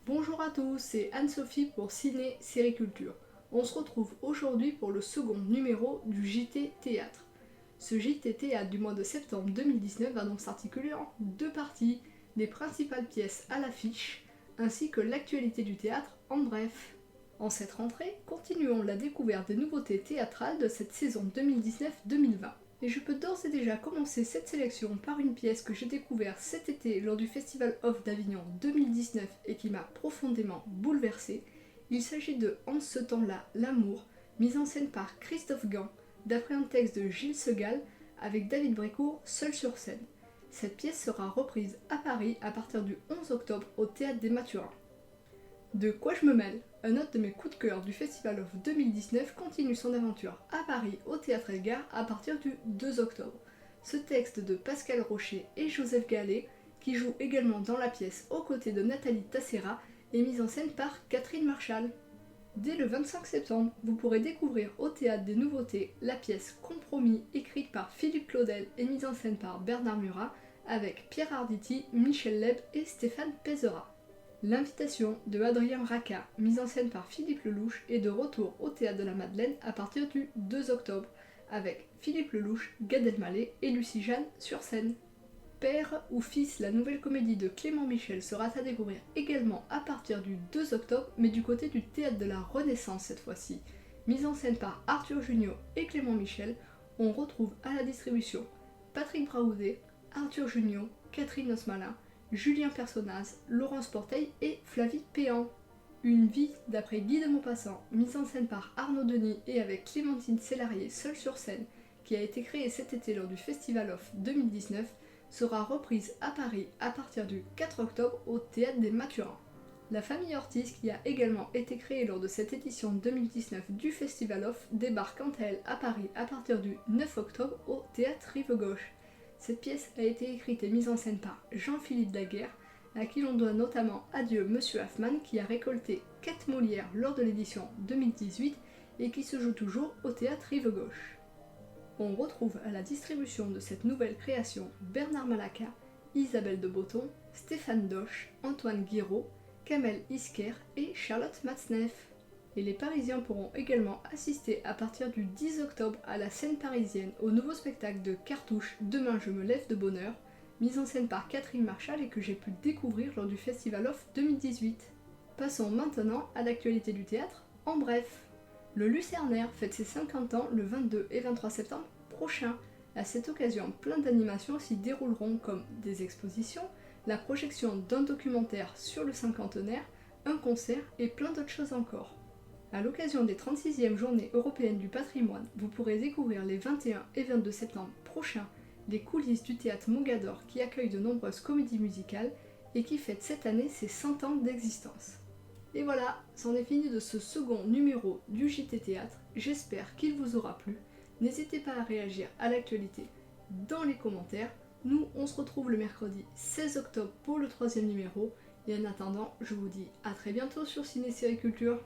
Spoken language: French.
Bonjour à tous, c'est Anne-Sophie pour Ciné Sériculture. On se retrouve aujourd'hui pour le second numéro du JT Théâtre. Ce JT Théâtre du mois de septembre 2019 va donc s'articuler en deux parties, les principales pièces à l'affiche, ainsi que l'actualité du théâtre en bref. En cette rentrée, continuons la découverte des nouveautés théâtrales de cette saison 2019-2020. Et je peux d'ores et déjà commencer cette sélection par une pièce que j'ai découverte cet été lors du Festival Off d'Avignon 2019 et qui m'a profondément bouleversée. Il s'agit de En ce temps-là, l'amour, mise en scène par Christophe Gans, d'après un texte de Gilles Segal, avec David Brécourt seul sur scène. Cette pièce sera reprise à Paris à partir du 11 octobre au Théâtre des Mathurins. De quoi je me mêle? Un autre de mes coups de cœur du Festival of 2019 continue son aventure à Paris au Théâtre Elgar à partir du 2 octobre. Ce texte de Pascal Rocher et Joseph Gallet, qui joue également dans la pièce aux côtés de Nathalie Tassera, est mis en scène par Catherine Marchal. Dès le 25 septembre, vous pourrez découvrir au Théâtre des Nouveautés la pièce Compromis, écrite par Philippe Claudel et mise en scène par Bernard Murat, avec Pierre Arditi, Michel Leb et Stéphane Pézera. L'invitation de Adrien Raca, mise en scène par Philippe Lelouch, est de retour au Théâtre de la Madeleine à partir du 2 octobre, avec Philippe Lelouch, Gad Elmaleh et Lucie Jeanne sur scène. Père ou fils, la nouvelle comédie de Clément Michel sera à découvrir également à partir du 2 octobre, mais du côté du Théâtre de la Renaissance cette fois-ci. Mise en scène par Arthur Jugnot et Clément Michel, on retrouve à la distribution Patrick Braouzet, Arthur Jugnot, Catherine Osmalin, Julien Personnaz, Laurence Porteil et Flavie Péan. Une vie d'après Guy de Maupassant, mise en scène par Arnaud Denis et avec Clémentine Célarié seule sur scène, qui a été créée cet été lors du Festival Off 2019, sera reprise à Paris à partir du 4 octobre au Théâtre des Mathurins. La famille Ortiz, qui a également été créée lors de cette édition 2019 du Festival Off, débarque quant à elle à Paris à partir du 9 octobre au Théâtre Rive Gauche. Cette pièce a été écrite et mise en scène par Jean-Philippe Daguerre, à qui l'on doit notamment Adieu Monsieur Hoffmann, qui a récolté 4 Molières lors de l'édition 2018 et qui se joue toujours au Théâtre Rive Gauche. On retrouve à la distribution de cette nouvelle création Bernard Malaca, Isabelle de Botton, Stéphane Doche, Antoine Guiraud, Kamel Isker et Charlotte Matzneff. Et les Parisiens pourront également assister à partir du 10 octobre à la scène parisienne au nouveau spectacle de Cartouche Demain je me lève de bonne heure, mise en scène par Catherine Marchal et que j'ai pu découvrir lors du Festival Off 2018. Passons maintenant à l'actualité du théâtre, en bref. Le Lucernaire fête ses 50 ans le 22 et 23 septembre prochain. À cette occasion, plein d'animations s'y dérouleront comme des expositions, la projection d'un documentaire sur le cinquantenaire, un concert et plein d'autres choses encore. À l'occasion des 36e Journées européennes du patrimoine, vous pourrez découvrir les 21 et 22 septembre prochains les coulisses du théâtre Mogador qui accueille de nombreuses comédies musicales et qui fête cette année ses 100 ans d'existence. Et voilà, c'en est fini de ce second numéro du JT Théâtre, j'espère qu'il vous aura plu. N'hésitez pas à réagir à l'actualité dans les commentaires. Nous, on se retrouve le mercredi 16 octobre pour le troisième numéro. Et en attendant, je vous dis à très bientôt sur Ciné Série Culture.